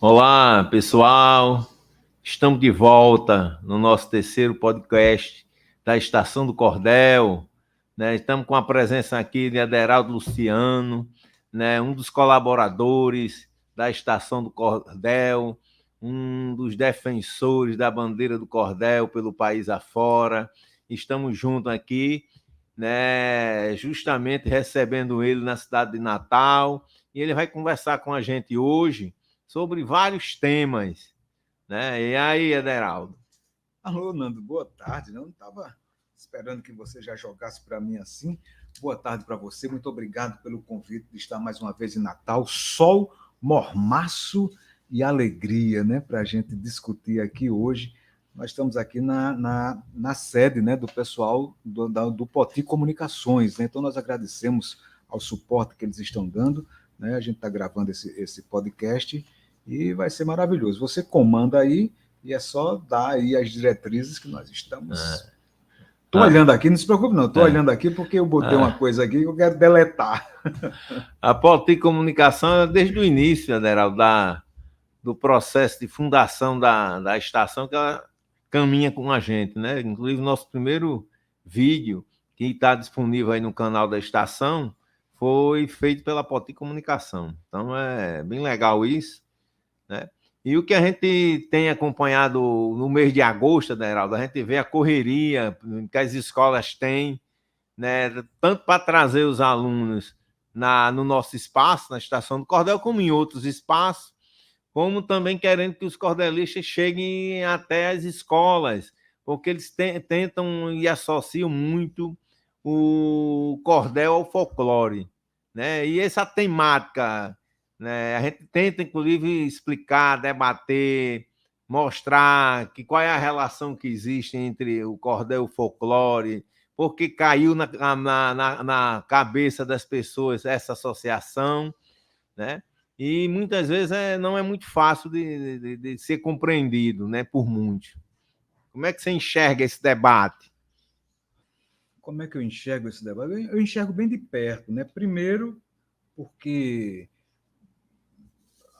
Olá, pessoal. Estamos de volta no nosso terceiro podcast da Estação do Cordel, né? Estamos com a presença aqui de Aderaldo Luciano, né? Um dos colaboradores da Estação do Cordel, um dos defensores da bandeira do cordel pelo país afora. Estamos juntos aqui, né? Justamente recebendo ele na cidade de Natal, e ele vai conversar com a gente hoje sobre vários temas, né? E aí, Ederaldo? Alô, Nando, boa tarde. Não estava esperando que você já jogasse para mim assim. Boa tarde para você. Muito obrigado pelo convite de estar mais uma vez em Natal. Sol, mormaço e alegria, né? Para a gente discutir aqui hoje. Nós estamos aqui na sede, né, do pessoal do Poti Comunicações, né? Então, nós agradecemos ao suporte que eles estão dando, né? A gente está gravando esse podcast e vai ser maravilhoso. Você comanda aí e é só dar aí as diretrizes que nós estamos. Estou Ah, olhando aqui, não se preocupe, não. Estou é, olhando aqui porque eu botei uma ah, coisa aqui que eu quero deletar. a Poti Comunicação, desde o início, Ederaldo, do processo de fundação da estação, que ela caminha com a gente, né? Inclusive, nosso primeiro vídeo, que está disponível aí no canal da estação, foi feito pela Poti Comunicação. Então, é bem legal isso, né? E o que a gente tem acompanhado no mês de agosto, né, Heraldo, a gente vê a correria que as escolas têm, né, tanto para trazer os alunos no nosso espaço, na Estação do Cordel, como em outros espaços, como também querendo que os cordelistas cheguem até as escolas, porque eles tentam e associam muito o cordel ao folclore, né? E essa temática, né? A gente tenta, inclusive, explicar, debater, mostrar qual é a relação que existe entre o cordel e o folclore, porque caiu na cabeça das pessoas essa associação, né? E muitas vezes não é muito fácil de ser compreendido, né, por muitos. Como é que você enxerga esse debate? Como é que eu enxergo esse debate? Eu enxergo bem de perto, né? Primeiro, porque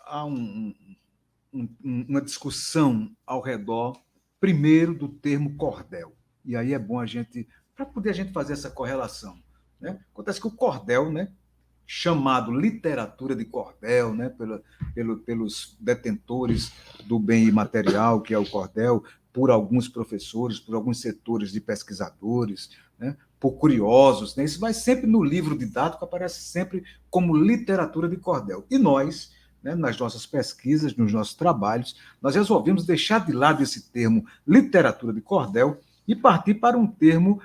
há uma discussão ao redor, primeiro, do termo cordel. E aí é bom a gente, para poder a gente fazer essa correlação. Né? Acontece que o cordel, né, chamado literatura de cordel, né, pelos detentores do bem imaterial, que é o cordel, por alguns professores, por alguns setores de pesquisadores, né, por curiosos. Né, isso vai sempre no livro didático, aparece sempre como literatura de cordel. E nós, né, nas nossas pesquisas, nos nossos trabalhos, nós resolvemos deixar de lado esse termo literatura de cordel e partir para um termo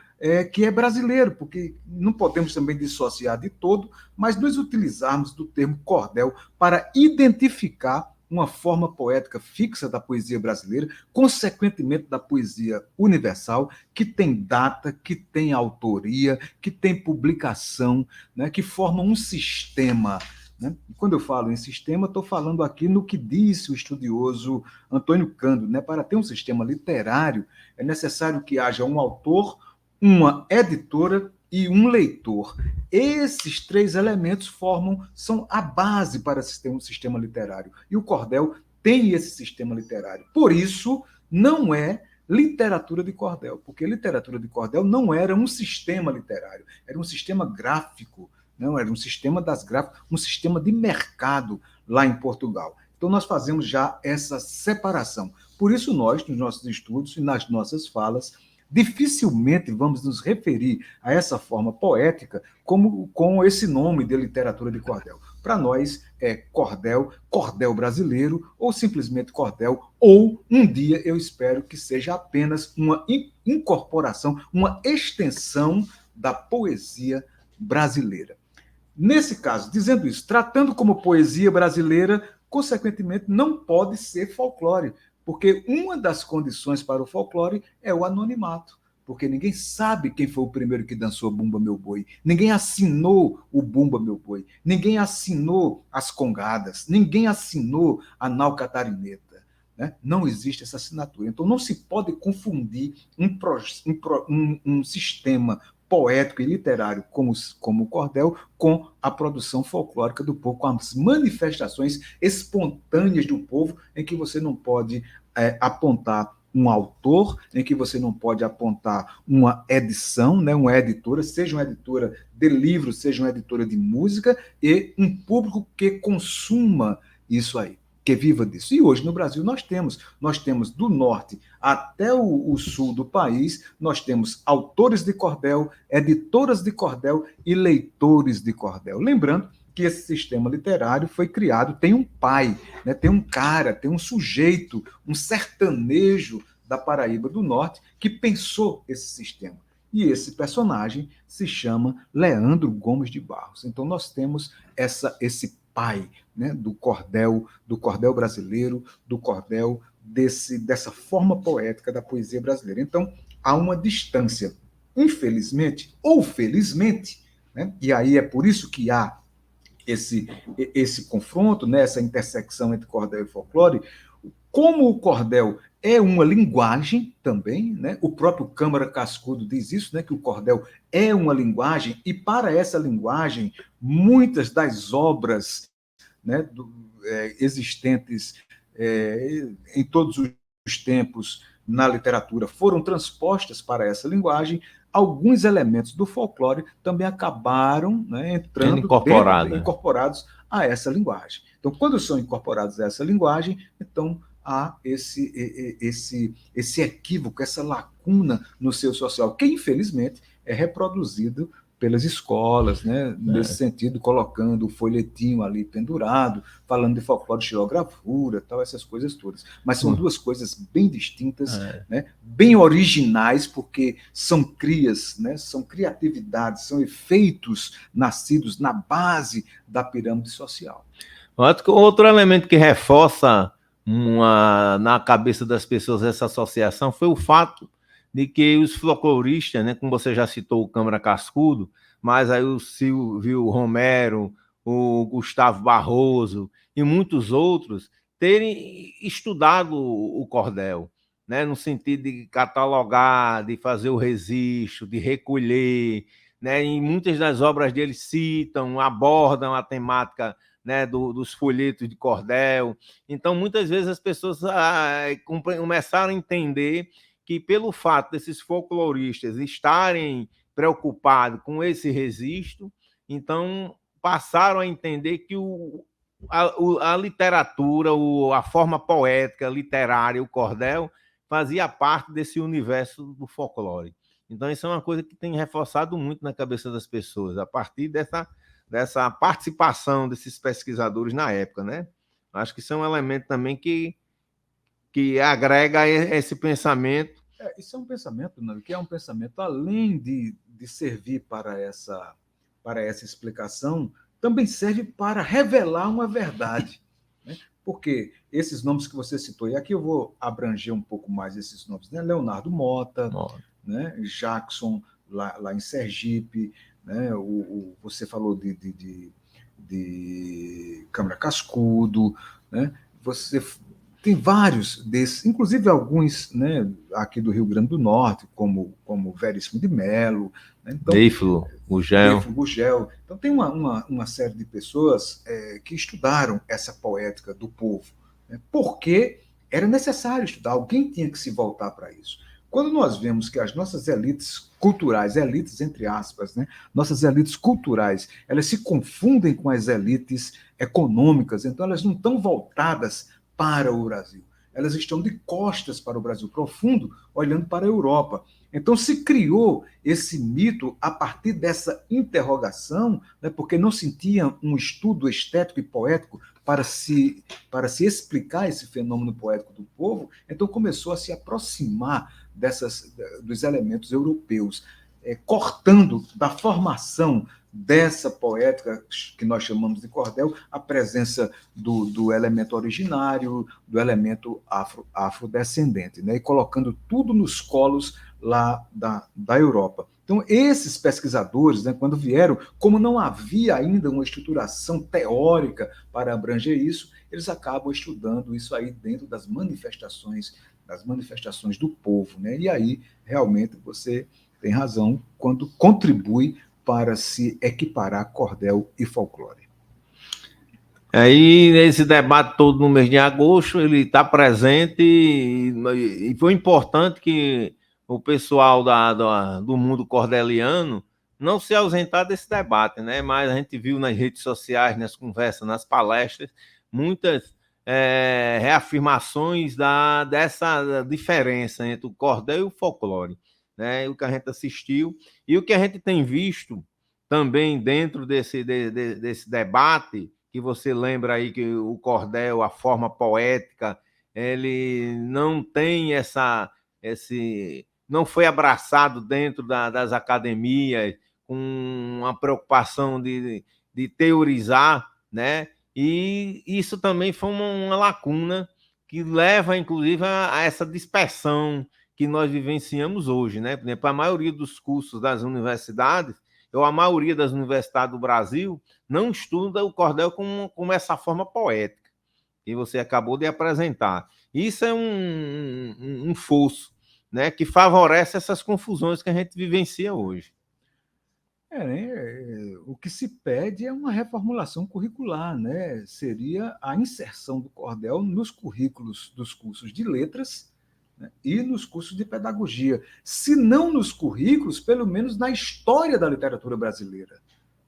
que é brasileiro, porque não podemos também dissociar de todo, mas nos utilizarmos do termo cordel para identificar uma forma poética fixa da poesia brasileira, consequentemente da poesia universal, que tem data, que tem autoria, que tem publicação, né, que forma um sistema. Né? Quando eu falo em sistema, estou falando aqui no que disse o estudioso Antônio Cândido. Né? Para ter um sistema literário, é necessário que haja um autor, uma editora e um leitor. Esses três elementos são a base para ter um sistema literário. E o cordel tem esse sistema literário. Por isso, não é literatura de cordel, porque literatura de cordel não era um sistema literário, era um sistema gráfico, não, era um sistema das gráficas, um sistema de mercado lá em Portugal. Então, nós fazemos já essa separação. Por isso, nós, nos nossos estudos e nas nossas falas, dificilmente vamos nos referir a essa forma poética como com esse nome de literatura de cordel. Para nós é cordel, cordel brasileiro, ou simplesmente cordel, ou um dia eu espero que seja apenas uma incorporação, uma extensão da poesia brasileira. Nesse caso, dizendo isso, tratando como poesia brasileira, consequentemente, não pode ser folclore, porque uma das condições para o folclore é o anonimato. Porque ninguém sabe quem foi o primeiro que dançou Bumba Meu Boi. Ninguém assinou o Bumba Meu Boi. Ninguém assinou as congadas. Ninguém assinou a nau catarineta. Né? Não existe essa assinatura. Então, não se pode confundir um sistema poético e literário como o cordel, com a produção folclórica do povo, com as manifestações espontâneas do povo, em que você não pode apontar um autor, em que você não pode apontar uma edição, né, uma editora, seja uma editora de livros, seja uma editora de música, e um público que consuma isso aí, que viva disso. E hoje no Brasil nós temos do norte até o sul do país, nós temos autores de cordel, editoras de cordel e leitores de cordel. Lembrando que esse sistema literário foi criado, tem um pai, né, tem um cara, tem um sujeito, um sertanejo da Paraíba do Norte que pensou esse sistema. E esse personagem se chama Leandro Gomes de Barros. Então nós temos esse pai, né, do cordel brasileiro, do cordel dessa forma poética da poesia brasileira. Então há uma distância, infelizmente ou felizmente, né, e aí é por isso que há esse confronto, né, essa intersecção entre cordel e folclore. Como o cordel é uma linguagem também, né? O próprio Câmara Cascudo diz isso, né? Que o cordel é uma linguagem, e para essa linguagem, muitas das obras, né, existentes em todos os tempos na literatura foram transpostas para essa linguagem. Alguns elementos do folclore também acabaram, né, entrando incorporados a essa linguagem. Então, quando são incorporados a essa linguagem, então há esse equívoco, essa lacuna no seu social, que infelizmente é reproduzido pelas escolas, né, nesse sentido, colocando o folhetinho ali pendurado, falando de folclore, xilogravura, tal, essas coisas todas. Mas são duas coisas bem distintas, né, bem originais, porque são crias, né, são criatividades, são efeitos nascidos na base da pirâmide social. Outro elemento que reforça na cabeça das pessoas essa associação foi o fato de que os folcloristas, né, como você já citou o Câmara Cascudo, mas aí o Silvio Romero, o Gustavo Barroso e muitos outros terem estudado o cordel, né, no sentido de catalogar, de fazer o registro, de recolher, né, e muitas das obras deles citam, abordam a temática, né, dos folhetos de cordel. Então, muitas vezes as pessoas começaram a entender que, pelo fato desses folcloristas estarem preocupados com esse registro, então passaram a entender que a literatura, a forma poética, literária, o cordel, fazia parte desse universo do folclore. Então, isso é uma coisa que tem reforçado muito na cabeça das pessoas, a partir dessa participação desses pesquisadores na época, né? Acho que isso é um elemento também que agrega esse pensamento. Isso é um pensamento, né, que é um pensamento, além de servir para essa explicação, também serve para revelar uma verdade, né? Porque esses nomes que você citou, e aqui eu vou abranger um pouco mais esses nomes, né? Leonardo Mota, né? Jackson, lá em Sergipe, né? Você falou de Câmara Cascudo, né? Você tem vários desses, inclusive alguns, né, aqui do Rio Grande do Norte, como Veríssimo de Melo, né? Então, Neiflo Gugel. Então, tem uma série de pessoas que estudaram essa poética do povo, né? Porque era necessário estudar, alguém tinha que se voltar para isso. Quando nós vemos que as nossas elites culturais, elites entre aspas, né, nossas elites culturais, elas se confundem com as elites econômicas, então elas não estão voltadas para o Brasil. Elas estão de costas para o Brasil profundo, olhando para a Europa. Então se criou esse mito a partir dessa interrogação, né, porque não sentia um estudo estético e poético para se explicar esse fenômeno poético do povo, então começou a se aproximar dos elementos europeus, cortando da formação dessa poética que nós chamamos de cordel a presença do elemento originário, do elemento afrodescendente, né? E colocando tudo nos colos lá da Europa. Então, esses pesquisadores, né, quando vieram, como não havia ainda uma estruturação teórica para abranger isso, eles acabam estudando isso aí dentro das manifestações do povo, né? E aí, realmente, você tem razão quando contribui para se equiparar cordel e folclore. Aí, nesse debate todo no mês de agosto, ele está presente e foi importante que o pessoal do mundo cordeliano não se ausentar desse debate, né? Mas a gente viu nas redes sociais, nas conversas, nas palestras, muitas reafirmações dessa diferença entre o cordel e o folclore, né? O que a gente assistiu e o que a gente tem visto também dentro desse debate, que você lembra aí que o cordel, a forma poética, ele não tem não foi abraçado dentro das academias com uma preocupação de teorizar, né? E isso também foi uma lacuna que leva, inclusive, a essa dispersão que nós vivenciamos hoje, né? Por exemplo, a maioria dos cursos das universidades, ou a maioria das universidades do Brasil, não estuda o cordel como essa forma poética que você acabou de apresentar. Isso é um fosso, né, que favorece essas confusões que a gente vivencia hoje. O que se pede é uma reformulação curricular, né? Seria a inserção do cordel nos currículos dos cursos de letras, né, e nos cursos de pedagogia. Se não nos currículos, pelo menos na história da literatura brasileira,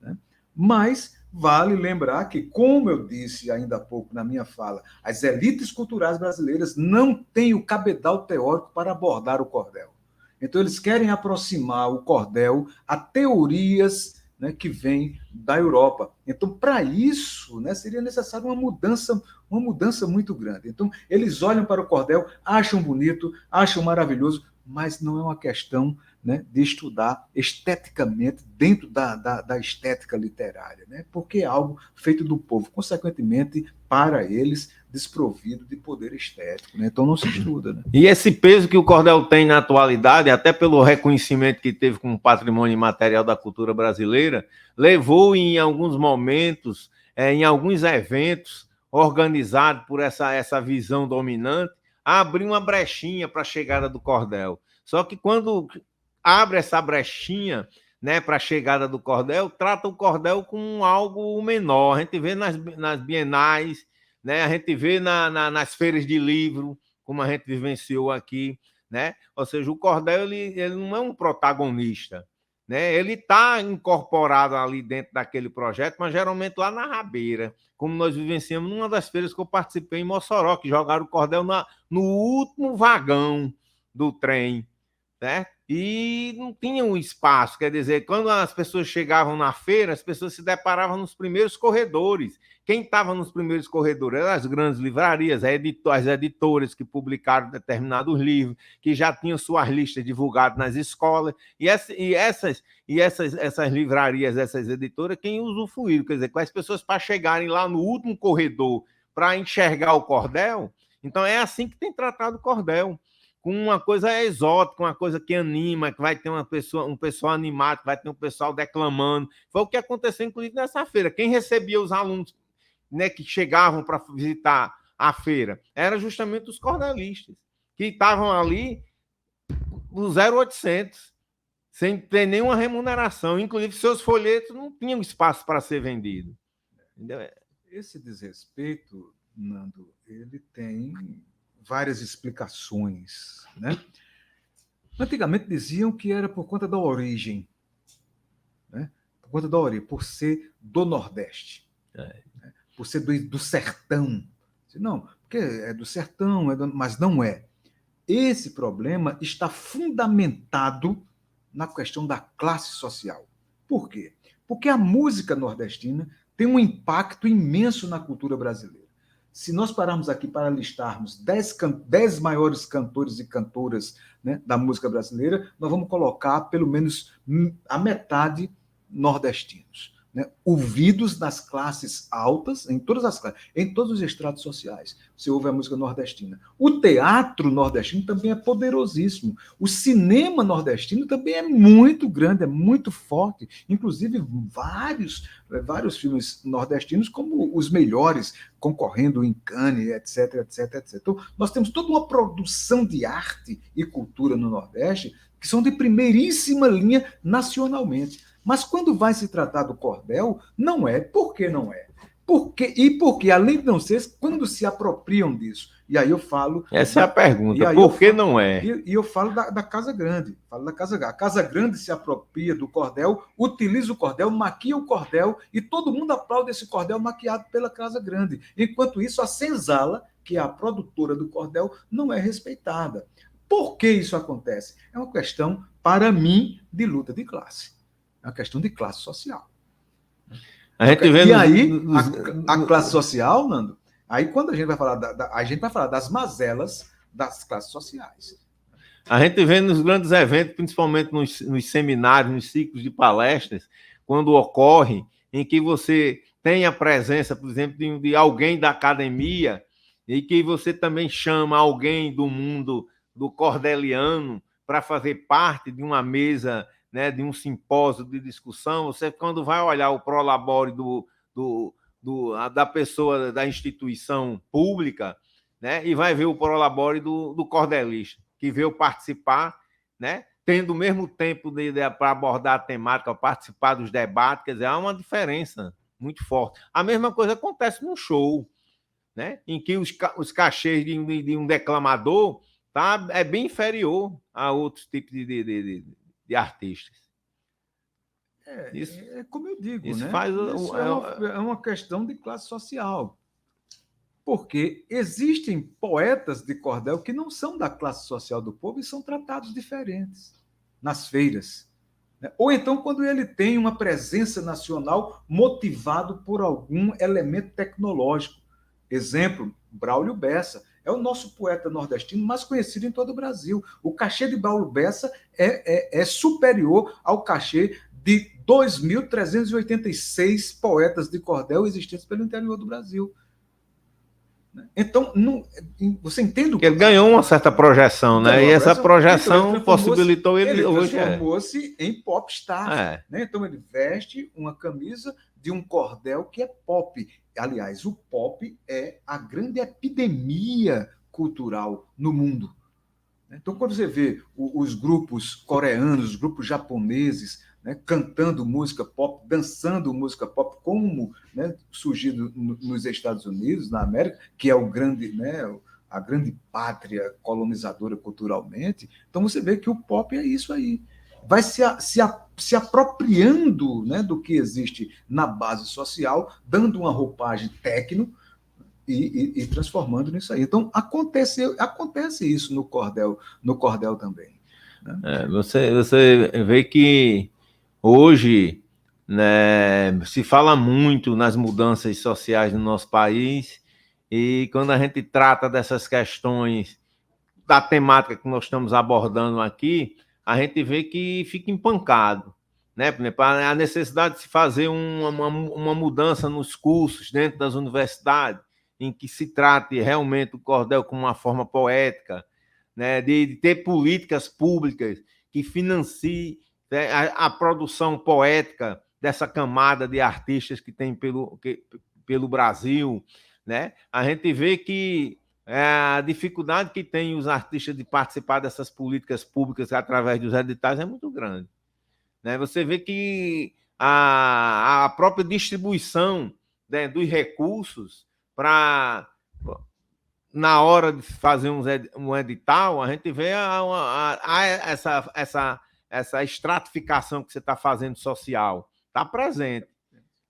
né? Mas vale lembrar que, como eu disse ainda há pouco na minha fala, as elites culturais brasileiras não têm o cabedal teórico para abordar o cordel. Então, eles querem aproximar o cordel a teorias, né, que vêm da Europa. Então, para isso, né, seria necessário uma mudança muito grande. Então, eles olham para o cordel, acham bonito, acham maravilhoso, mas não é uma questão, né, de estudar esteticamente dentro da estética literária, né, porque é algo feito do povo, consequentemente, para eles, desprovido de poder estético. Né? Então não se estuda. Né? E esse peso que o cordel tem na atualidade, até pelo reconhecimento que teve como patrimônio imaterial da cultura brasileira, levou em alguns momentos, em alguns eventos organizados por essa visão dominante, a abrir uma brechinha para a chegada do cordel. Só que quando abre essa brechinha, né, para a chegada do cordel, trata o cordel como algo menor. A gente vê nas bienais, né, a gente vê nas feiras de livro, como a gente vivenciou aqui, né? Ou seja, o cordel ele não é um protagonista, né? Ele está incorporado ali dentro daquele projeto, mas geralmente lá na rabeira, como nós vivenciamos numa das feiras que eu participei em Mossoró, que jogaram o cordel no último vagão do trem, certo? E não tinha um espaço, quer dizer, quando as pessoas chegavam na feira, as pessoas se deparavam nos primeiros corredores. Quem estava nos primeiros corredores eram as grandes livrarias, as editoras que publicaram determinados livros, que já tinham suas listas divulgadas nas escolas, essas livrarias, essas editoras, quem usufruíram, quer dizer, com as pessoas para chegarem lá no último corredor para enxergar o cordel. Então é assim que tem tratado o cordel, com uma coisa exótica, uma coisa que anima, que vai ter um pessoal animado, que vai ter um pessoal declamando. Foi o que aconteceu, inclusive, nessa feira. Quem recebia os alunos, né, que chegavam para visitar a feira eram justamente os cordelistas, que estavam ali no 0800, sem ter nenhuma remuneração. Inclusive, seus folhetos não tinham espaço para ser vendido. Entendeu? Esse desrespeito, Nando, ele tem várias explicações, né? Antigamente diziam que era por conta da origem, né? Por conta da origem, por ser do Nordeste, né? Por ser do sertão. Não, porque é do sertão, mas não é. Esse problema está fundamentado na questão da classe social. Por quê? Porque a música nordestina tem um impacto imenso na cultura brasileira. Se nós pararmos aqui para listarmos 10 maiores cantores e cantoras, né, da música brasileira, nós vamos colocar pelo menos a metade nordestinos, né, ouvidos nas classes altas, em todas as classes, em todos os estratos sociais. Você ouve a música nordestina. O teatro nordestino também é poderosíssimo. O cinema nordestino também é muito grande, é muito forte. Inclusive, vários filmes nordestinos como os melhores, concorrendo em Cannes, etc, etc, etc. Então, nós temos toda uma produção de arte e cultura no Nordeste que são de primeiríssima linha nacionalmente. Mas quando vai se tratar do cordel, não é. Por que não é? Porque, além de não ser, quando se apropriam disso. E aí eu falo. Essa é a pergunta. Por que não é? E eu falo da Casa Grande. Falo da Casa Grande. A Casa Grande se apropria do cordel, utiliza o cordel, maquia o cordel, e todo mundo aplaude esse cordel maquiado pela Casa Grande. Enquanto isso, a Senzala, que é a produtora do cordel, não é respeitada. Por que isso acontece? É uma questão, para mim, de luta de classe. É uma questão de classe social. A gente vê e aí, a classe social, Nando, aí quando a gente vai falar, a gente vai falar das mazelas das classes sociais. A gente vê nos grandes eventos, principalmente nos seminários, nos ciclos de palestras, quando ocorre, em que você tem a presença, por exemplo, de alguém da academia, e que você também chama alguém do mundo do cordeliano para fazer parte de uma mesa, né, de um simpósio de discussão. Você, quando vai olhar o prolabore da pessoa da instituição pública, né, e vai ver o prolabore do cordelista, que veio participar, né, tendo o mesmo tempo para abordar a temática, participar dos debates. Quer dizer, há uma diferença muito forte. A mesma coisa acontece no show, né, em que os cachês de um declamador é bem inferior a outros tipos de artistas. Isso, como eu digo, isso, né? Faz isso é uma questão de classe social. Porque existem poetas de cordel que não são da classe social do povo e são tratados diferentes nas feiras. Ou então, quando ele tem uma presença nacional motivado por algum elemento tecnológico. Exemplo, Braulio Bessa. É o nosso poeta nordestino mais conhecido em todo o Brasil. O cachê de Braulio Bessa é superior ao cachê de 2.386 poetas de cordel existentes pelo interior do Brasil. Então, você entende o que ele ganhou uma certa projeção, né? E essa projeção então, possibilitou ele hoje. Ele transformou-se em popstar. Né? Então, ele veste uma camisa de um cordel que é pop. Aliás, o pop é a grande epidemia cultural no mundo. Então, quando você vê os grupos coreanos, os grupos japoneses, né, cantando música pop, dançando música pop, como, né, surgido nos Estados Unidos, na América, que é o grande, né, a grande pátria colonizadora culturalmente, então você vê que o pop é isso aí. Vai se apropriando, né, do que existe na base social, dando uma roupagem técnico e transformando nisso aí. Então, acontece isso no cordel também. Né? Você vê que hoje, né, se fala muito nas mudanças sociais no nosso país, e quando a gente trata dessas questões da temática que nós estamos abordando aqui, a gente vê que fica empancado. Né? Por exemplo, a necessidade de se fazer uma mudança nos cursos dentro das universidades, em que se trate realmente o cordel como uma forma poética, né? de ter políticas públicas que financiem, né, a produção poética dessa camada de artistas que tem pelo Brasil. Né? A gente vê que a dificuldade que tem os artistas de participar dessas políticas públicas através dos editais é muito grande. Né? Você vê que a própria distribuição, né, dos recursos para, na hora de fazer um edital, a gente vê essa estratificação que você está fazendo social. Está presente.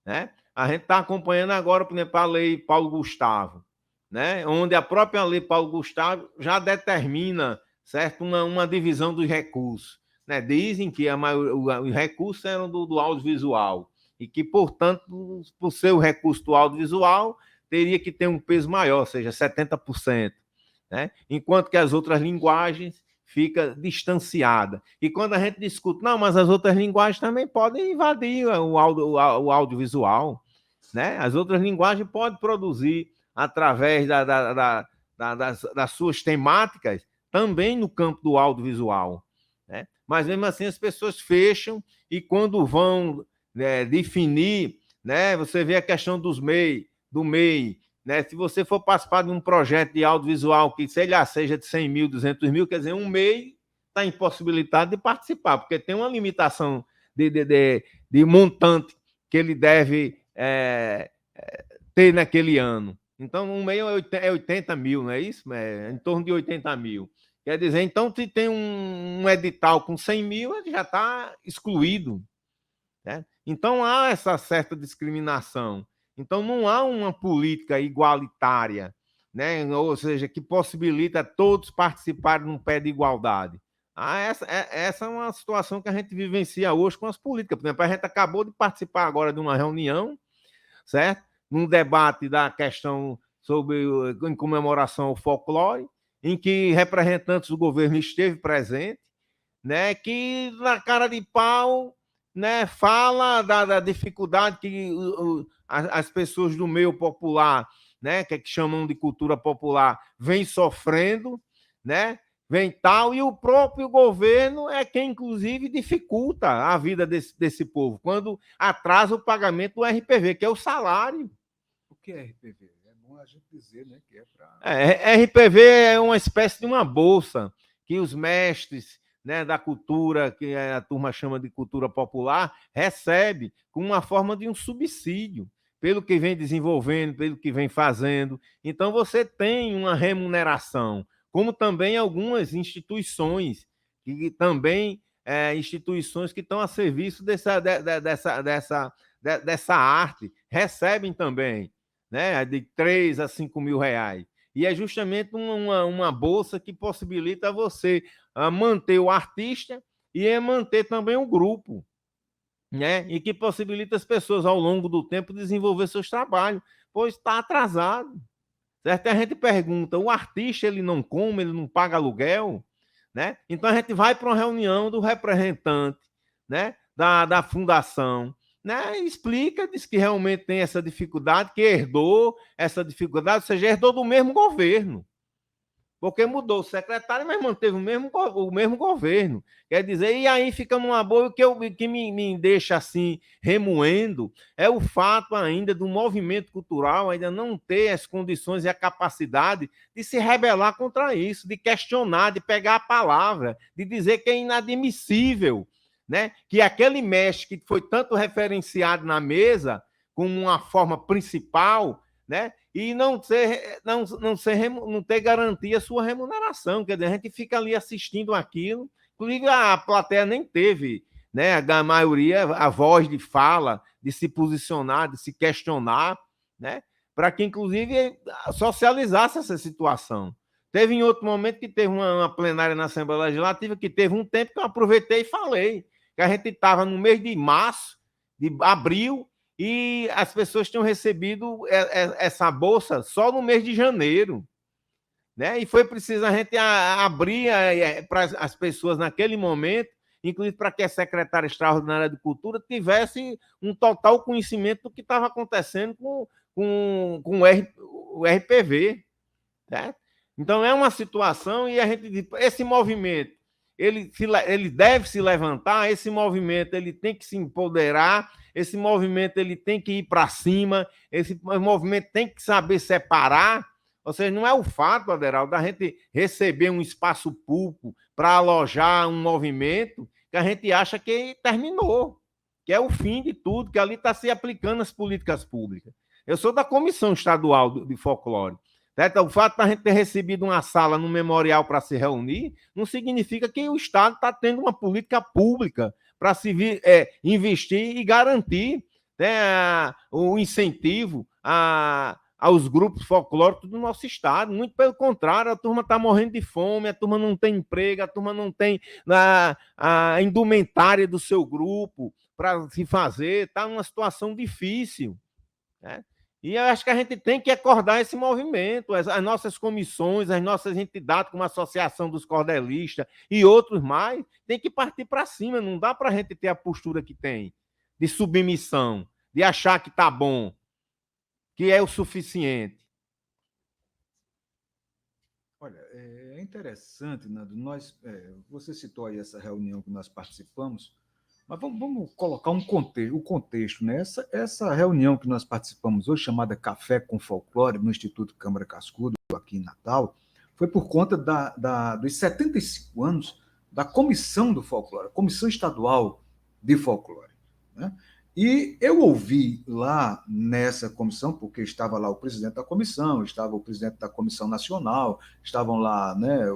Né? A gente está acompanhando agora, por exemplo, a lei Paulo Gustavo, né? Onde a própria lei Paulo Gustavo já determina, certo, uma divisão dos recursos. Né? Dizem que os recursos eram do audiovisual e que, portanto, por ser o recurso do audiovisual, teria que ter um peso maior, ou seja, 70%. Né? Enquanto que as outras linguagens fica distanciada. E quando a gente discute, não, mas as outras linguagens também podem invadir o audiovisual. Né? As outras linguagens podem produzir através das suas temáticas também no campo do audiovisual. Né? Mas mesmo assim as pessoas fecham e quando vão, né, definir, né, você vê a questão do MEI, né? Se você for participar de um projeto de audiovisual que, sei lá, seja de 100 mil, 200 mil, quer dizer, um MEI está impossibilitado de participar, porque tem uma limitação de montante que ele deve ter naquele ano. Então, um meio é 80 mil, não é isso? É em torno de 80 mil. Quer dizer, então, se tem um edital com 100 mil, ele já está excluído. Né? Então, há essa certa discriminação. Então, não há uma política igualitária, né? Ou seja, que possibilita todos participarem num pé de igualdade. Essa é uma situação que a gente vivencia hoje com as políticas. Por exemplo, a gente acabou de participar agora de uma reunião, certo? Num debate da questão em comemoração ao folclore, em que representantes do governo esteve presente, né? Que na cara de pau, né? Fala da dificuldade que as pessoas do meio popular, né? Que chamam de cultura popular, vêm sofrendo, né? Vem tal, e o próprio governo é quem, inclusive, dificulta a vida desse povo, quando atrasa o pagamento do RPV, que é o salário. O que é RPV? É bom a gente dizer, né? Que é para. RPV é uma espécie de uma bolsa que os mestres, né, da cultura, que a turma chama de cultura popular, recebe com uma forma de um subsídio, pelo que vem desenvolvendo, pelo que vem fazendo. Então, você tem uma remuneração, como também algumas instituições, que também instituições que estão a serviço dessa arte, recebem também, né, de 3 a 5 mil reais. E é justamente uma bolsa que possibilita você manter o artista e manter também o grupo, né? E que possibilita as pessoas, ao longo do tempo, desenvolver seus trabalhos, pois está atrasado. Certo? A gente pergunta, o artista ele não come, ele não paga aluguel, né? Então a gente vai para uma reunião do representante, né? Da fundação, né? E explica, diz que realmente tem essa dificuldade, que herdou essa dificuldade, ou seja, herdou do mesmo governo. Porque mudou o secretário, mas manteve o mesmo governo. Quer dizer, e aí fica numa boa. O que me deixa assim remoendo é o fato ainda do movimento cultural ainda não ter as condições e a capacidade de se rebelar contra isso, de questionar, de pegar a palavra, de dizer que é inadmissível, né? Que aquele mestre que foi tanto referenciado na mesa como uma forma principal, né? E não ter garantia a sua remuneração. Quer dizer, a gente fica ali assistindo aquilo, inclusive a plateia nem teve, né, a maioria, a voz de fala, de se posicionar, de se questionar, né, para que, inclusive, socializasse essa situação. Teve em outro momento que teve uma plenária na Assembleia Legislativa, que teve um tempo que eu aproveitei e falei, que a gente estava no mês de março, de abril, e as pessoas tinham recebido essa bolsa só no mês de janeiro, né? E foi preciso a gente abrir para as pessoas naquele momento, inclusive para que a secretária extraordinária de Cultura tivesse um total conhecimento do que estava acontecendo com o RPV, né? Então é uma situação e a gente, esse movimento, ele deve se levantar, esse movimento ele tem que se empoderar, esse movimento ele tem que ir para cima, esse movimento tem que saber separar. Ou seja, não é o fato, Aderaldo, da gente receber um espaço público para alojar um movimento que a gente acha que terminou, que é o fim de tudo, que ali está se aplicando as políticas públicas. Eu sou da Comissão Estadual de Folclore. O fato de a gente ter recebido uma sala no memorial para se reunir não significa que o Estado está tendo uma política pública para se investir e garantir, né, o incentivo aos grupos folclóricos do nosso Estado. Muito pelo contrário, a turma está morrendo de fome, a turma não tem emprego, a turma não tem a indumentária do seu grupo para se fazer, está numa situação difícil, né? E eu acho que a gente tem que acordar esse movimento, as nossas comissões, as nossas entidades, como a Associação dos Cordelistas e outros mais, tem que partir para cima. Não dá para a gente ter a postura que tem, de submissão, de achar que está bom, que é o suficiente. Olha, é interessante, Nando. Você citou aí essa reunião que nós participamos, mas vamos colocar o contexto, né? Essa reunião que nós participamos hoje, chamada Café com Folclore, no Instituto Câmara Cascudo, aqui em Natal, foi por conta dos 75 anos da Comissão do Folclore, Comissão Estadual de Folclore, né? E eu ouvi lá nessa comissão, porque estava lá o presidente da comissão, estava o presidente da Comissão Nacional, estavam lá, né,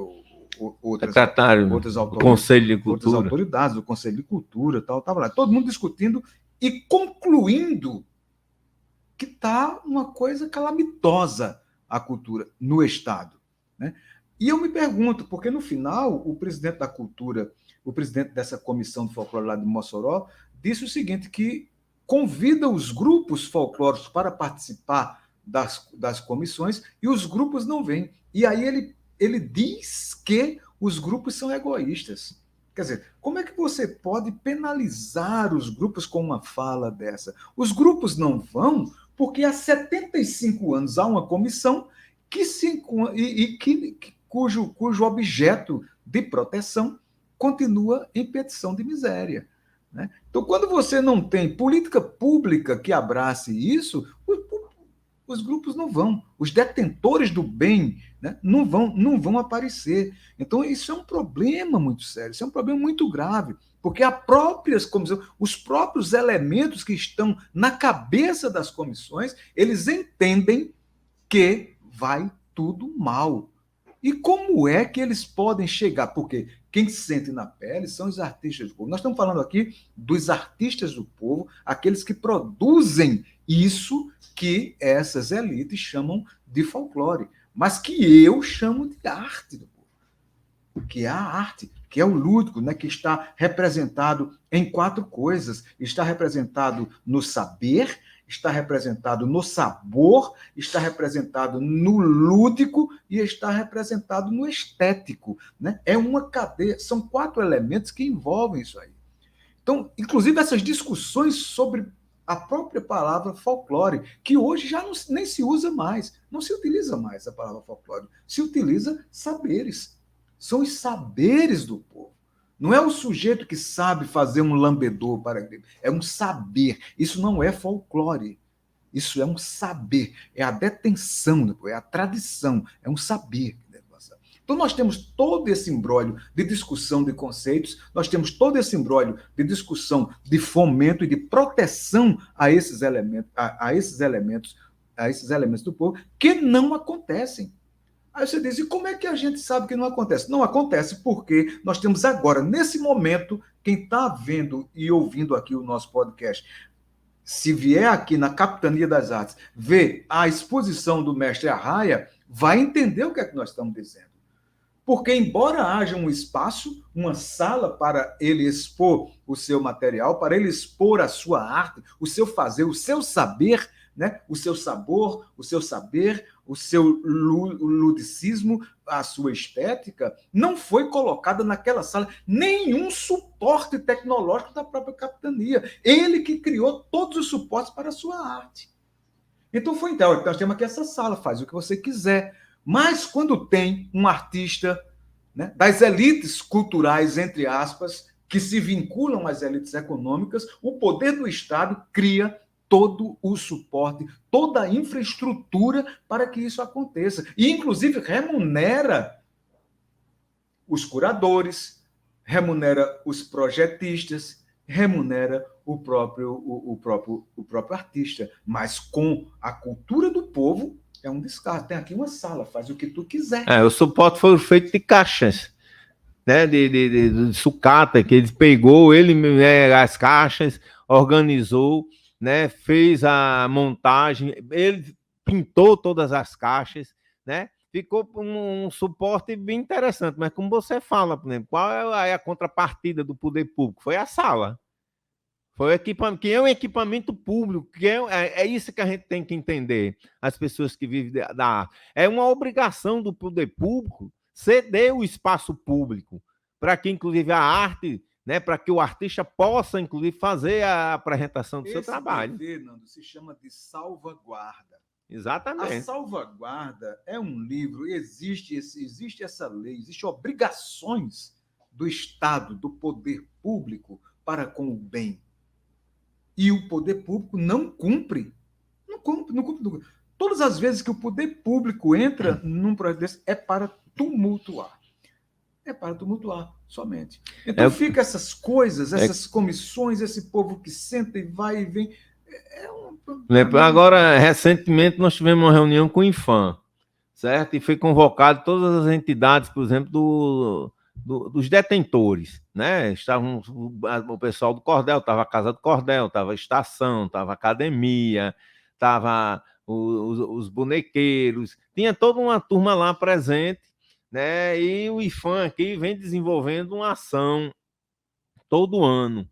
outras autoridades do Conselho de Cultura, tal, estava lá, todo mundo discutindo e concluindo que está uma coisa calamitosa a cultura no Estado, né? E eu me pergunto, porque no final o presidente da cultura, o presidente dessa comissão de folclore lá de Mossoró, disse o seguinte, que convida os grupos folclóricos para participar das comissões e os grupos não vêm. E aí ele diz que os grupos são egoístas. Quer dizer, como é que você pode penalizar os grupos com uma fala dessa? Os grupos não vão porque há 75 anos há uma comissão cujo objeto de proteção continua em petição de miséria, né? Então, quando você não tem política pública que abrace isso, os grupos não vão, os detentores do bem, né, não vão aparecer. Então, isso é um problema muito sério, isso é um problema muito grave, porque os próprios elementos que estão na cabeça das comissões, eles entendem que vai tudo mal. E como é que eles podem chegar? Porque quem se sente na pele são os artistas do povo. Nós estamos falando aqui dos artistas do povo, aqueles que produzem isso que essas elites chamam de folclore, mas que eu chamo de arte do povo, que é a arte, que é o lúdico, né, que está representado em 4 coisas. Está representado no saber, está representado no sabor, está representado no lúdico e está representado no estético, né? É uma cadeia, são 4 elementos que envolvem isso aí. Então, inclusive, essas discussões sobre a própria palavra folclore, que hoje já nem se usa mais, não se utiliza mais a palavra folclore, se utiliza saberes. São os saberes do povo. Não é o sujeito que sabe fazer um lambedor para gripe, é um saber. Isso não é folclore. Isso é um saber, é a detenção, é a tradição, é um saber. Então, nós temos todo esse imbróglio de discussão de conceitos, nós temos todo esse imbróglio de discussão de fomento e de proteção a esses elementos do povo, que não acontecem. Aí você diz, e como é que a gente sabe que não acontece? Não acontece porque nós temos agora, nesse momento, quem está vendo e ouvindo aqui o nosso podcast, se vier aqui na Capitania das Artes, ver a exposição do mestre Arraia, vai entender o que é que nós estamos dizendo. Porque, embora haja um espaço, uma sala para ele expor o seu material, para ele expor a sua arte, o seu fazer, o seu saber, né? O seu sabor, o seu saber, o seu ludicismo, a sua estética, não foi colocada naquela sala nenhum suporte tecnológico da própria capitania. Ele que criou todos os suportes para a sua arte. Então, nós temos aqui essa sala, faz o que você quiser. Mas quando tem um artista, né, das elites culturais, entre aspas, que se vinculam às elites econômicas, o poder do Estado cria todo o suporte, toda a infraestrutura para que isso aconteça. E, inclusive, remunera os curadores, remunera os projetistas, remunera o próprio artista. Mas com a cultura do povo, é um descaso. Tem aqui uma sala, faz o que tu quiser. O suporte foi feito de caixas, né, de sucata, que ele pegou, as caixas, organizou, né, fez a montagem, ele pintou todas as caixas, né? Ficou um suporte bem interessante, mas como você fala, por exemplo, qual é a contrapartida do poder público? Foi a sala. Foi o equipamento, que é um equipamento público, que é isso que a gente tem que entender, as pessoas que vivem da arte. É uma obrigação do poder público ceder o espaço público, para que, inclusive, a arte, né, para que o artista possa, inclusive, fazer a apresentação do seu trabalho. Esse dever, Nando, se chama de salvaguarda. Exatamente. A salvaguarda é um livro, existe essa lei, existem obrigações do Estado, do poder público para com o bem. E o poder público não cumpre. Não cumpre. Todas as vezes que o poder público entra num projeto desse, é para tumultuar. é para tumultuar somente. Então fica essas coisas, essas comissões, esse povo que senta e vai e vem. Agora, recentemente, nós tivemos uma reunião com o IFAM, certo? E foi convocado todas as entidades, por exemplo, dos detentores, né? Estavam o pessoal do Cordel, estava a Casa do Cordel, estava a Estação, estava a Academia, estava os bonequeiros, tinha toda uma turma lá presente, né? E o IFAM aqui vem desenvolvendo uma ação todo ano,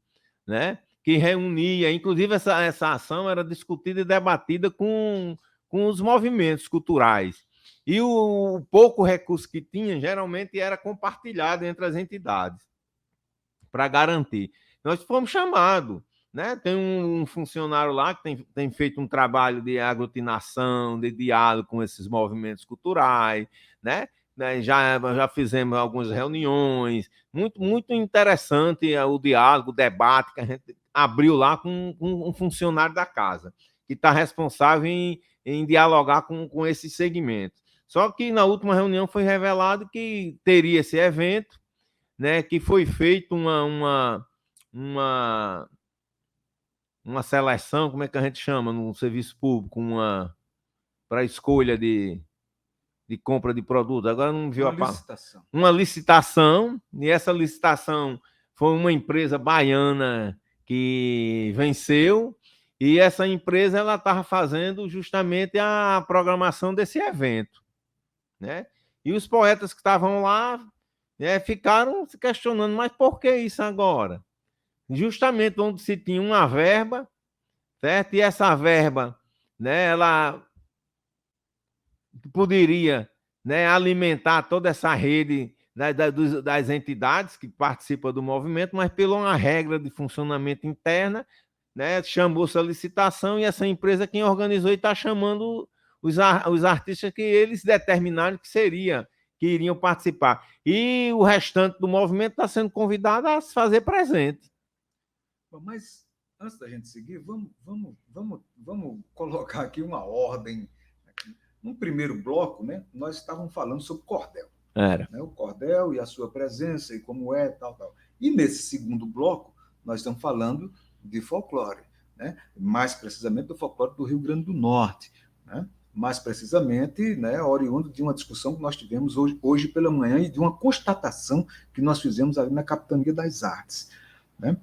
né? Que reunia, inclusive essa ação era discutida e debatida com os movimentos culturais. E o pouco recurso que tinha, geralmente, era compartilhado entre as entidades, para garantir. Nós fomos chamados, né? Tem um funcionário lá que tem feito um trabalho de aglutinação, de diálogo com esses movimentos culturais, né? Já fizemos algumas reuniões, muito interessante o diálogo, o debate que a gente abriu lá com um funcionário da casa, que está responsável em dialogar com esse segmento. Só que na última reunião foi revelado que teria esse evento, né, que foi feita uma seleção, como é que a gente chama no serviço público, para escolha de compra de produtos. Agora não viu uma licitação, e essa licitação foi uma empresa baiana que venceu, e essa empresa ela estava fazendo justamente a programação desse evento, né? E os poetas que estavam lá, né, ficaram se questionando, mas por que isso agora? Justamente onde se tinha uma verba, certo? E essa verba, né, ela poderia, né, alimentar toda essa rede, né, das entidades que participam do movimento, mas pela uma regra de funcionamento interna, né, chamou-se a licitação e essa empresa quem organizou e está chamando os artistas que eles determinaram que iriam participar. E o restante do movimento está sendo convidado a se fazer presente. Mas, antes da gente seguir, vamos colocar aqui uma ordem. No primeiro bloco, né, nós estávamos falando sobre cordel. Era. Né, o cordel e a sua presença e como é, tal. E nesse segundo bloco, nós estamos falando de folclore, né? Mais precisamente do folclore do Rio Grande do Norte, né? Mais precisamente, né, oriundo de uma discussão que nós tivemos hoje pela manhã e de uma constatação que nós fizemos ali na Capitania das Artes, né?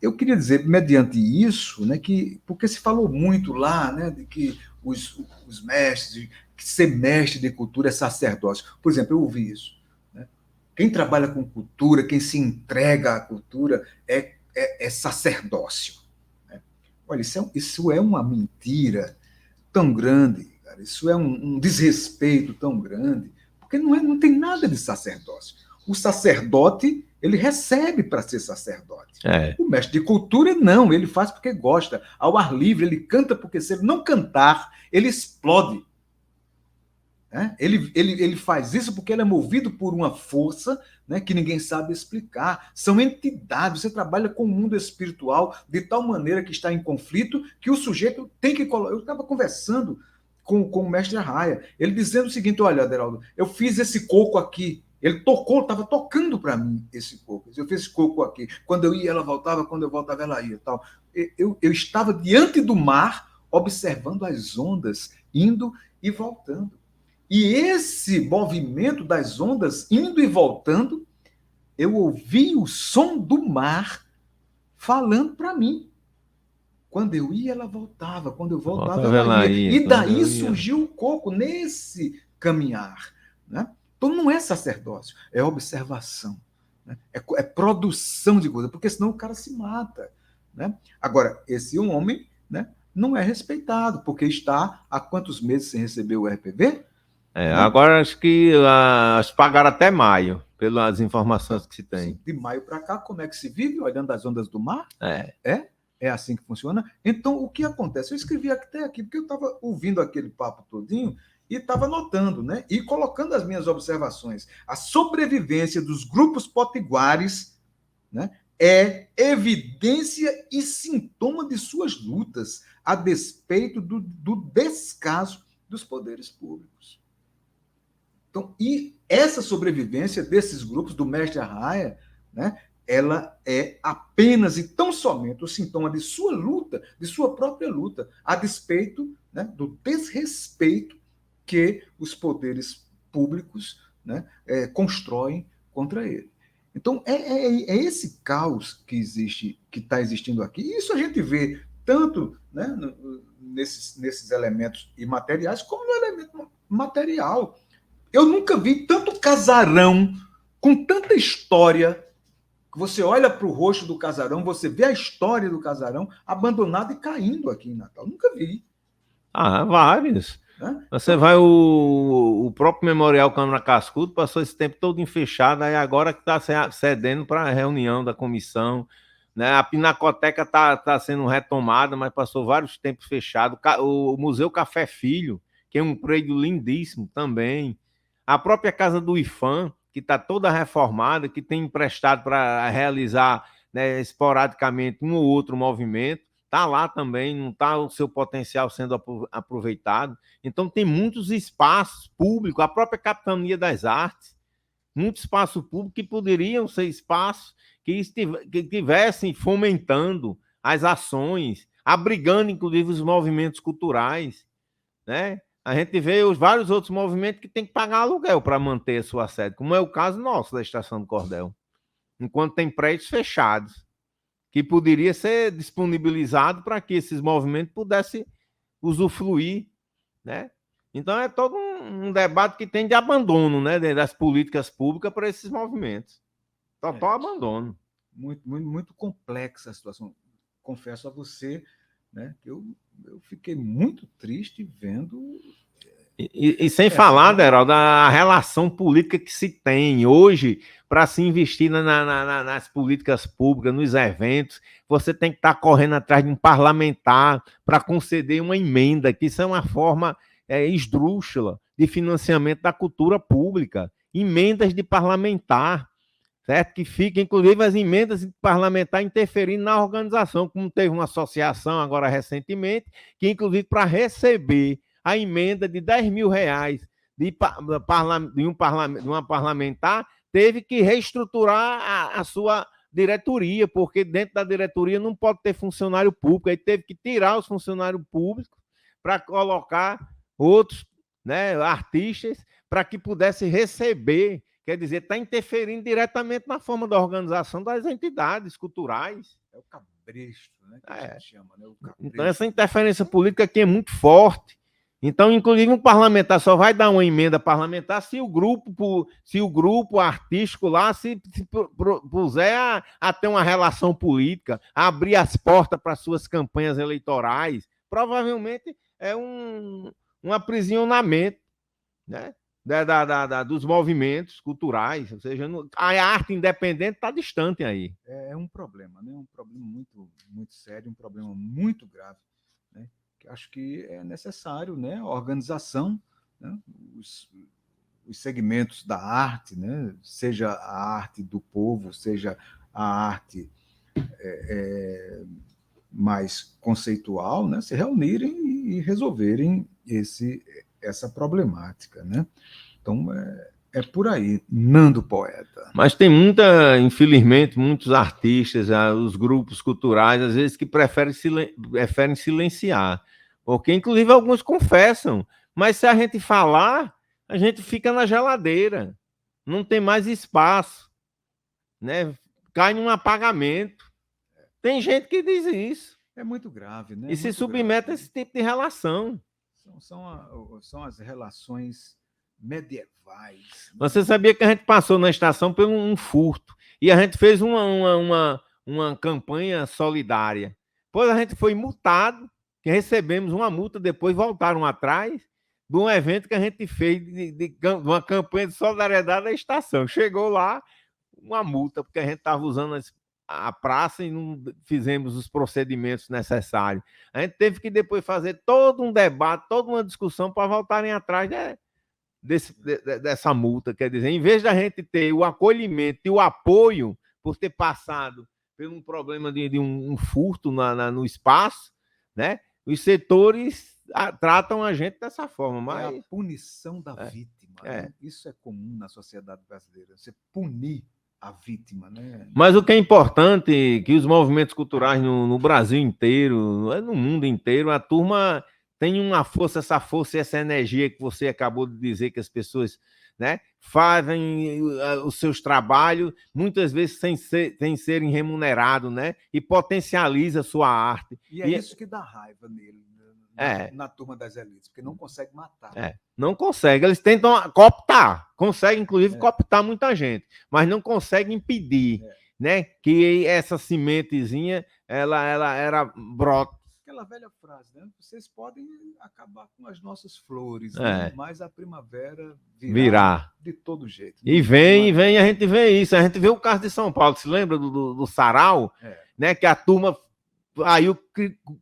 Eu queria dizer, mediante isso, né, que porque se falou muito lá, né, de que os mestres, que ser mestre de cultura é sacerdócio. Por exemplo, eu ouvi isso. Né? Quem trabalha com cultura, quem se entrega à cultura é sacerdócio. Né? Olha, isso é uma mentira tão grande, cara. Isso é um desrespeito tão grande, porque não tem nada de sacerdócio. O sacerdote, ele recebe para ser sacerdote. O mestre de cultura, não, ele faz porque gosta. Ao ar livre, ele canta porque se ele não cantar, ele explode. Ele faz isso porque ele é movido por uma força, né, que ninguém sabe explicar. São entidades, você trabalha com o mundo espiritual de tal maneira que está em conflito que o sujeito tem que colocar. Eu estava conversando com o mestre Arraia, ele dizendo o seguinte: olha, Aderaldo, eu fiz esse coco aqui. Ele tocou, estava tocando para mim esse coco. Eu fiz esse coco aqui. Quando eu ia, ela voltava, quando eu voltava, ela ia. Tal. Eu estava diante do mar, observando as ondas indo e voltando. E esse movimento das ondas indo e voltando, eu ouvi o som do mar falando para mim. Quando eu ia, ela voltava. Quando eu voltava, ela ia. E daí surgiu o coco nesse caminhar. Né? Então não é sacerdócio, é observação. Né? É produção de coisa, porque senão o cara se mata. Né? Agora, esse homem, né, não é respeitado, porque está há quantos meses sem receber o RPV? Agora acho que pagaram até maio, pelas informações que se tem. De maio para cá, como é que se vive? Olhando as ondas do mar? É assim que funciona? Então, o que acontece? Eu escrevi até aqui, porque eu estava ouvindo aquele papo todinho e estava notando, né? E colocando as minhas observações. A sobrevivência dos grupos potiguares, né, é evidência e sintoma de suas lutas, a despeito do descaso dos poderes públicos. Então, e essa sobrevivência desses grupos, do mestre Arraia, né, ela é apenas e tão somente o sintoma de sua luta, de sua própria luta, a despeito, né, do desrespeito que os poderes públicos, né, constroem contra ele. Então, é esse caos que existe, que está existindo aqui. E isso a gente vê tanto, né, nesses elementos imateriais como no elemento material. Eu nunca vi tanto casarão com tanta história. Você olha para o rosto do casarão, você vê a história do casarão abandonado e caindo aqui em Natal. Nunca vi. Vários. Né? Você vai, o próprio Memorial Câmara Cascudo passou esse tempo todo fechado, aí agora que está cedendo para a reunião da comissão. Né? A Pinacoteca está sendo retomada, mas passou vários tempos fechado. O Museu Café Filho, que é um prédio lindíssimo também. A própria Casa do IFAM, que está toda reformada, que tem emprestado para realizar, né, esporadicamente um ou outro movimento, está lá também, não está o seu potencial sendo aproveitado. Então, tem muitos espaços públicos, a própria Capitania das Artes, muito espaço público que poderiam ser espaços que estivessem fomentando as ações, abrigando, inclusive, os movimentos culturais, né? A gente vê os vários outros movimentos que tem que pagar aluguel para manter a sua sede, como é o caso nosso da Estação do Cordel, enquanto tem prédios fechados, que poderia ser disponibilizado para que esses movimentos pudessem usufruir, né? Então é todo um debate que tem de abandono, né, das políticas públicas para esses movimentos. Total abandono. Muito complexa a situação. Confesso a você, né, que eu fiquei muito triste vendo. E sem falar, Deraldo, da relação política que se tem hoje para se investir nas políticas públicas, nos eventos. Você tem que estar correndo atrás de um parlamentar para conceder uma emenda, que isso é uma forma esdrúxula de financiamento da cultura pública. Emendas de parlamentar, certo? Que fica, inclusive, as emendas de parlamentar interferindo na organização, como teve uma associação agora recentemente, que, inclusive, para receber a emenda de R$10.000 de uma parlamentar, teve que reestruturar a sua diretoria, porque dentro da diretoria não pode ter funcionário público, aí teve que tirar os funcionários públicos para colocar outros, né, artistas para que pudesse receber. Quer dizer, está interferindo diretamente na forma da organização das entidades culturais. É o cabresto, né, que a gente chama, né? O cabresto. Então, essa interferência política aqui é muito forte. Então, inclusive, um parlamentar só vai dar uma emenda parlamentar se o grupo artístico lá se puser a ter uma relação política, a abrir as portas para suas campanhas eleitorais. Provavelmente é um aprisionamento, né, dos movimentos culturais. Ou seja, a arte independente está distante aí. É um problema, né? Um problema muito, muito sério, um problema muito grave, né? Acho que é necessário, né, a organização, né, os segmentos da arte, né, seja a arte do povo, seja a arte mais conceitual, né, se reunirem e resolverem essa problemática, né? Então, é por aí, Nando Poeta. Mas tem infelizmente, muitos artistas, os grupos culturais, às vezes, que preferem silenciar. Porque, inclusive, alguns confessam. Mas se a gente falar, a gente fica na geladeira. Não tem mais espaço. Né? Cai num apagamento. Tem gente que diz isso. É muito grave, né? E se submete a esse tipo de relação. São as relações medievais. Né? Você sabia que a gente passou na estação por um furto e a gente fez uma campanha solidária. Depois a gente foi multado, que recebemos uma multa, depois voltaram atrás de um evento que a gente fez de uma campanha de solidariedade da estação. Chegou lá uma multa, porque a gente estava usando a praça e não fizemos os procedimentos necessários. A gente teve que depois fazer todo um debate, toda uma discussão para voltarem atrás dessa multa. Quer dizer, em vez da gente ter o acolhimento e o apoio por ter passado por um problema de um furto no espaço, né? Os setores tratam a gente dessa forma. Mas é a punição da vítima. vítima. Né? Isso é comum na sociedade brasileira, você punir a vítima. Né? Mas o que é importante é que os movimentos culturais no Brasil inteiro, no mundo inteiro, a turma tem uma força, essa força e essa energia que você acabou de dizer que as pessoas, né, fazem os seus trabalhos, muitas vezes sem serem remunerados, né, e potencializa a sua arte. E é isso que dá raiva nele, na turma das elites, porque não consegue matar. Não consegue. Eles tentam cooptar, conseguem, inclusive, cooptar muita gente, mas não conseguem impedir, né, que essa sementezinha, ela era brota. Aquela velha frase, né? Vocês podem acabar com as nossas flores, né? Mas a primavera virá de todo jeito. E vem, a gente vê isso. A gente vê o caso de São Paulo. Se lembra do sarau? Né? Que a turma aí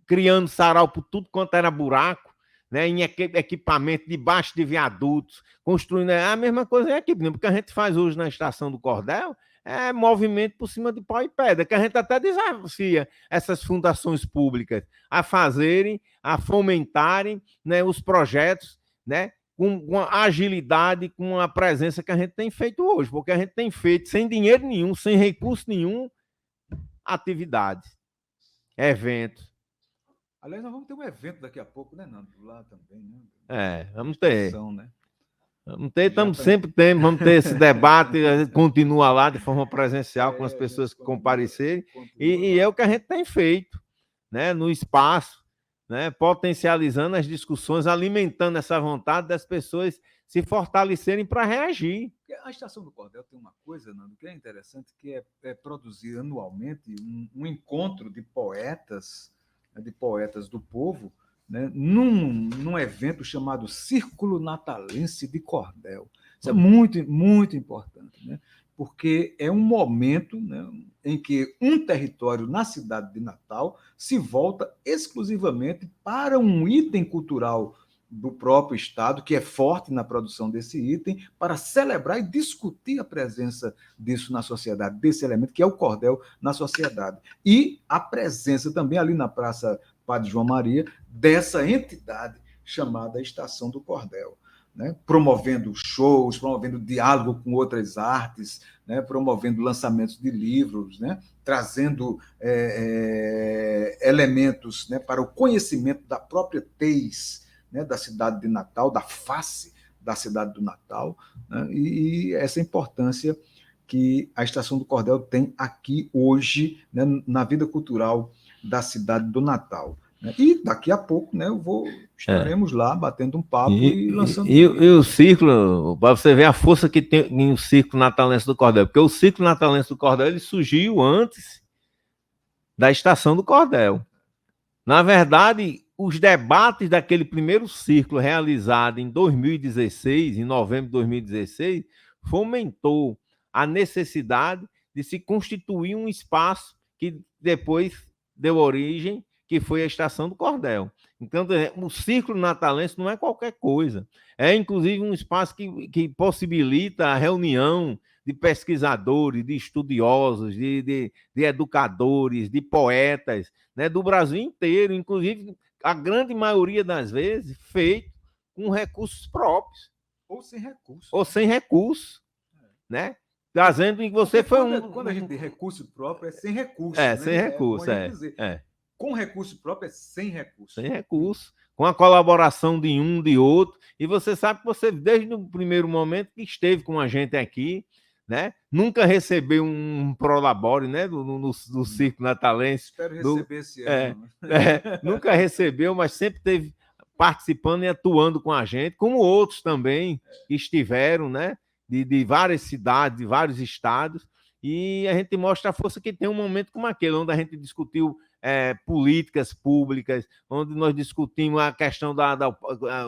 criando sarau por tudo quanto era buraco, né? Em equipamento debaixo de viadutos, construindo. A mesma coisa aqui, porque a gente faz hoje na Estação do Cordel é movimento por cima de pau e pedra, que a gente até desafia essas fundações públicas a fazerem, a fomentarem, né, os projetos, né, com a agilidade, com a presença que a gente tem feito hoje, porque a gente tem feito sem dinheiro nenhum, sem recurso nenhum, atividades, eventos. Aliás, nós vamos ter um evento daqui a pouco, né, Nando? Lá também, né? Vamos ter. Né? Vamos ter esse debate, a gente continua lá de forma presencial com as pessoas que comparecerem, e é o que a gente tem feito, né, no espaço, né, potencializando as discussões, alimentando essa vontade das pessoas se fortalecerem para reagir. A Estação do Cordel tem uma coisa, Nando, que é interessante, que é produzir anualmente um encontro de poetas do povo, né, num evento chamado Círculo Natalense de Cordel. Isso é muito, muito importante, né, porque é um momento, né, em que um território na cidade de Natal se volta exclusivamente para um item cultural do próprio Estado, que é forte na produção desse item, para celebrar e discutir a presença disso na sociedade, desse elemento que é o cordel na sociedade. E a presença também ali na Praça Padre João Maria dessa entidade chamada Estação do Cordel, né? Promovendo shows, promovendo diálogo com outras artes, né? Promovendo lançamentos de livros, né? Trazendo elementos, né, para o conhecimento da própria tez, né, da cidade de Natal, da face da cidade do Natal, né, e essa importância que a Estação do Cordel tem aqui hoje, né, na vida cultural da cidade do Natal. Né? E daqui a pouco, né, estaremos lá batendo um papo e lançando... E o círculo, para você ver a força que tem em o Círculo Natalense do Cordel, porque o Círculo Natalense do Cordel ele surgiu antes da Estação do Cordel. Na verdade, os debates daquele primeiro círculo realizado em 2016, em novembro de 2016, fomentou a necessidade de se constituir um espaço que depois deu origem, que foi a Estação do Cordel. Então, o Círculo Natalense não é qualquer coisa. É, inclusive, um espaço que possibilita a reunião de pesquisadores, de estudiosos, de educadores, de poetas, né, do Brasil inteiro, inclusive a grande maioria das vezes feito com recursos próprios. Ou sem recursos. Né? Trazendo em que você foi Quando a gente tem recurso próprio, é sem recurso. Sem recurso, Com recurso próprio é sem recurso. Sem recurso. Com a colaboração de um, de outro. E você sabe que você, desde o primeiro momento que esteve com a gente aqui, né? Nunca recebeu um prolabore, né? Do Círculo Natalense. Espero receber esse ano. Nunca recebeu, mas sempre esteve participando e atuando com a gente, como outros também que estiveram, né? De várias cidades, de vários estados, e a gente mostra a força que tem um momento como aquele, onde a gente discutiu políticas públicas, onde nós discutimos a questão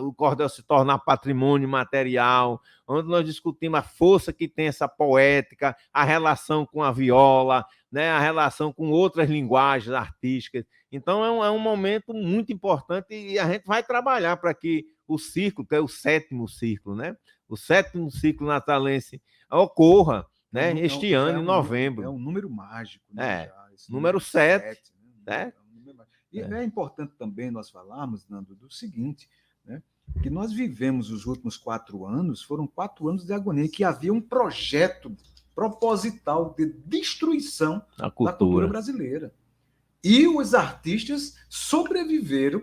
o cordel se tornar patrimônio material, onde nós discutimos a força que tem essa poética, a relação com a viola, né, a relação com outras linguagens artísticas. Então, é um momento muito importante e a gente vai trabalhar para que o círculo, que é o 7º círculo, né, o 7º círculo natalense ocorra, né, este ano, em novembro. É um número mágico. Né, número 7. Né? E é importante também nós falarmos, Nando, do seguinte, né? que nós vivemos os últimos 4 anos, foram 4 anos de agonia, que havia um projeto proposital de destruição da cultura brasileira. E os artistas sobreviveram,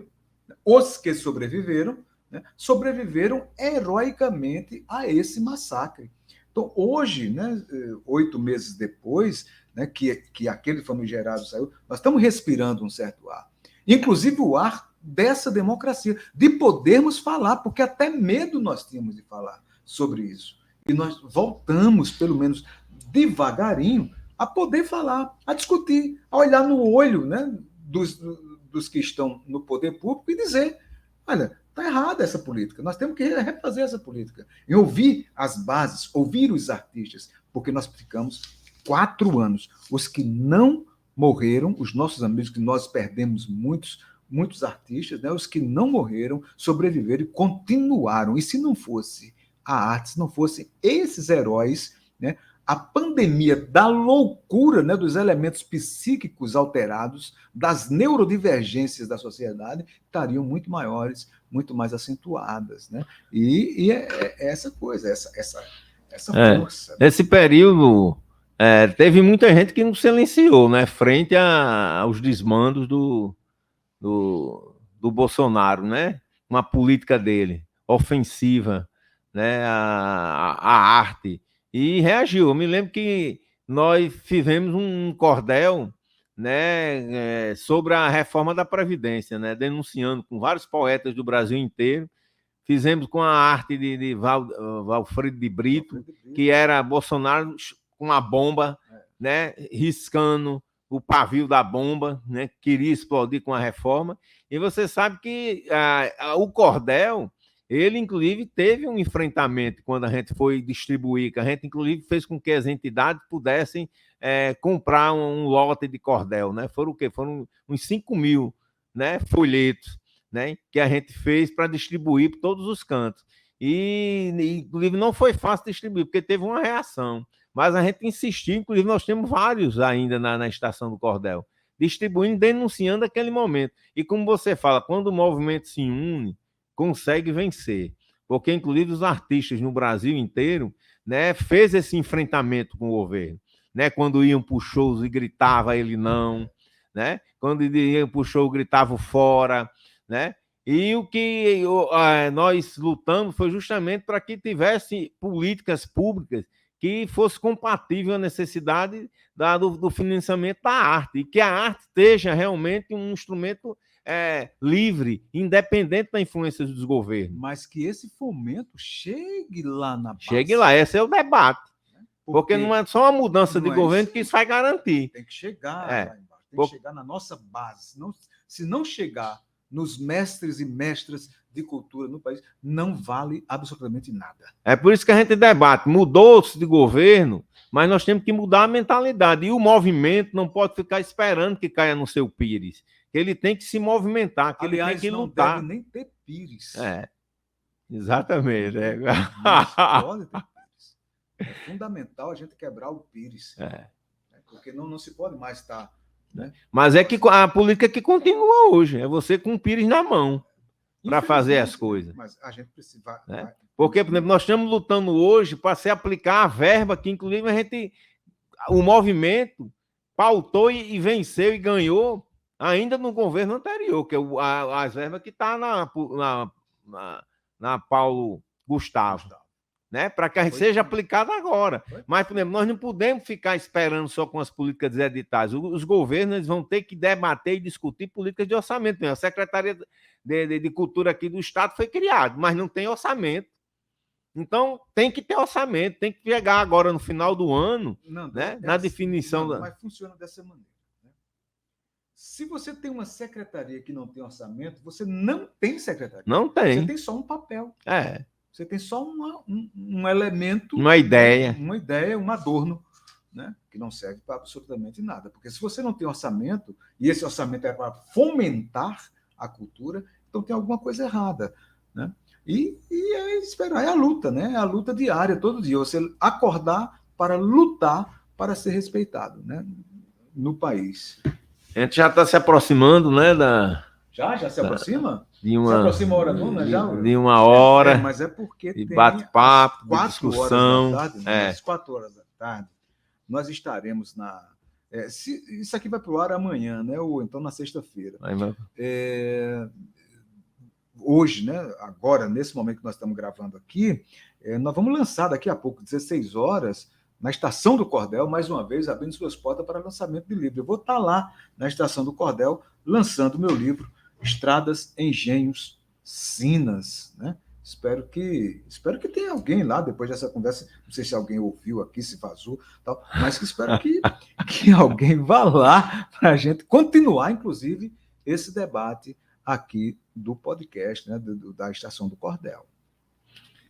os que sobreviveram, né, sobreviveram heroicamente a esse massacre. Então, hoje, né, 8 meses depois, né, que aquele famigerado saiu, nós estamos respirando um certo ar. Inclusive o ar dessa democracia, de podermos falar, porque até medo nós tínhamos de falar sobre isso. E nós voltamos, pelo menos devagarinho, a poder falar, a discutir, a olhar no olho, né, dos que estão no poder público e dizer, olha, está errada essa política, nós temos que refazer essa política. E ouvir as bases, ouvir os artistas, porque nós ficamos 4 anos. Os que não morreram, os nossos amigos, que nós perdemos muitos artistas, né, os que não morreram, sobreviveram e continuaram. E se não fosse a arte, se não fossem esses heróis, né, a pandemia da loucura, né, dos elementos psíquicos alterados, das neurodivergências da sociedade, estariam muito maiores, muito mais acentuadas. Né? E é essa coisa, essa força. Nesse período, teve muita gente que não silenciou, né, frente aos desmandos do Bolsonaro, né? Uma política dele, ofensiva, né? A arte. E reagiu. Eu me lembro que nós fizemos um cordel, né, sobre a reforma da Previdência, né, denunciando com vários poetas do Brasil inteiro. Fizemos com a arte de Valfrido de Brito, que era Bolsonaro com a bomba, né, riscando o pavio da bomba, né, queria explodir com a reforma. E você sabe que o cordel, ele, inclusive, teve um enfrentamento quando a gente foi distribuir, que a gente, inclusive, fez com que as entidades pudessem comprar um lote de cordel, né? Foram o quê? Foram uns 5 mil, né, folhetos, né, que a gente fez para distribuir por todos os cantos. E, inclusive, não foi fácil distribuir, porque teve uma reação. Mas a gente insistiu, inclusive, nós temos vários ainda na Estação do Cordel, distribuindo, denunciando aquele momento. E como você fala, quando o movimento se une, consegue vencer. Porque, inclusive, os artistas no Brasil inteiro, né, fez esse enfrentamento com o governo. Né? Quando iam para os shows e gritava ele não, né? Quando iam para o show, gritavam fora, né? E o que nós lutamos foi justamente para que tivesse políticas públicas que fosse compatível à necessidade do financiamento da arte, e que a arte seja realmente um instrumento livre, independente da influência dos governos. Mas que esse fomento chegue lá na base. Chegue lá, esse é o debate. Porque não é só uma mudança de governo que isso vai garantir. Tem que chegar lá embaixo, tem que chegar na nossa base. Se não chegar nos mestres e mestras de cultura no país, não vale absolutamente nada. É por isso que a gente debate. Mudou-se de governo, mas nós temos que mudar a mentalidade. E o movimento não pode ficar esperando que caia no seu pires. Ele tem que se movimentar, que aliás, ele tem que não lutar. Deve nem ter pires. Exatamente. Não pode ter pires. É fundamental a gente quebrar o pires. Porque não se pode mais estar... Né? Mas é que a política que continua hoje. É você com o pires na mão para fazer as coisas. Mas a gente precisa... Porque, por exemplo, nós estamos lutando hoje para se aplicar a verba que, inclusive, o movimento pautou e venceu e ganhou ainda no governo anterior, que é as verbas que está na Paulo Gustavo. Né? Para que a gente seja aplicada agora. Mas, por exemplo, nós não podemos ficar esperando só com as políticas editais. Os governos eles vão ter que debater e discutir políticas de orçamento. A Secretaria de Cultura aqui do Estado foi criada, mas não tem orçamento. Então, tem que ter orçamento, tem que chegar agora no final do ano, né? Na definição. Mas funciona dessa maneira. Né? Se você tem uma secretaria que não tem orçamento, você não tem secretaria. Não tem. Você tem só um papel. Você tem só um elemento... Uma ideia. Uma ideia, um adorno, né? Que não serve para absolutamente nada. Porque se você não tem orçamento, e esse orçamento é para fomentar a cultura, então tem alguma coisa errada. Né? E é esperar, é a luta, né? É a luta diária, todo dia. Você acordar para lutar para ser respeitado, né? No país. A gente já está se aproximando, né, Já se aproxima? Se aproxima a hora nona já? De 1 hora. Mas é porque de tem bate-papo, de 4 discussão. horas da tarde, né? Às 4 horas da tarde, nós estaremos na... isso aqui vai para o ar amanhã, né? Ou então na sexta-feira. Hoje, né? Agora, nesse momento que nós estamos gravando aqui, nós vamos lançar daqui a pouco, 16 horas, na Estação do Cordel, mais uma vez, abrindo suas portas para lançamento de livro. Eu vou estar lá na Estação do Cordel, lançando meu livro, Estradas, Engenhos, Sinas, né? Espero que tenha alguém lá depois dessa conversa. Não sei se alguém ouviu aqui, se vazou, tal, mas que espero que alguém vá lá para a gente continuar, inclusive, esse debate aqui do podcast, né, da Estação do Cordel.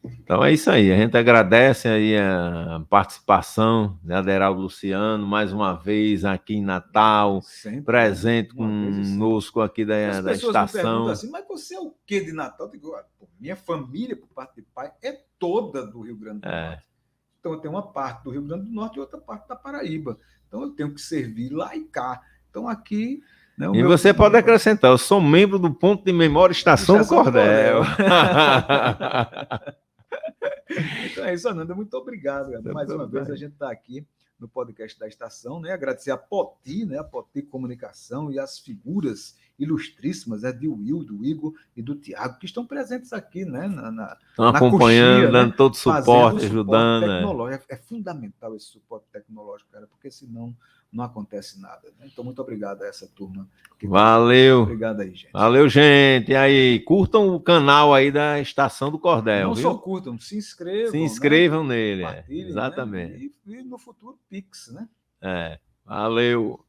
Então é isso aí, a gente agradece aí a participação de Aderaldo Luciano, mais uma vez aqui em Natal, sempre, presente conosco aqui da estação. As pessoas me perguntam assim, mas você é o quê de Natal? Eu digo, minha família, por parte de pai, é toda do Rio Grande do Norte. Então eu tenho uma parte do Rio Grande do Norte e outra parte da Paraíba. Então eu tenho que servir lá e cá. Então aqui... Né, e você pode acrescentar, eu sou membro do Ponto de Memória Estação do Cordel. Então é isso, Ananda. Muito obrigado. Mais uma vez a gente está aqui no podcast da Estação, né? Agradecer a Poti, né? A Poti Comunicação e as figuras ilustríssimas, né? De Will, do Igor e do Tiago, que estão presentes aqui, né? Estão acompanhando, coxia, dando, né? Todo suporte, ajudando. Tecnológico. É fundamental esse suporte tecnológico, cara, porque senão não acontece nada. Né? Então, muito obrigado a essa turma. Valeu. Obrigado aí, gente. Valeu, gente. E aí, curtam o canal aí da Estação do Cordel. Não viu? só curtam, se inscrevam. Se inscrevam, né? Nele. Exatamente. Né? E no futuro, Pix, né? Valeu.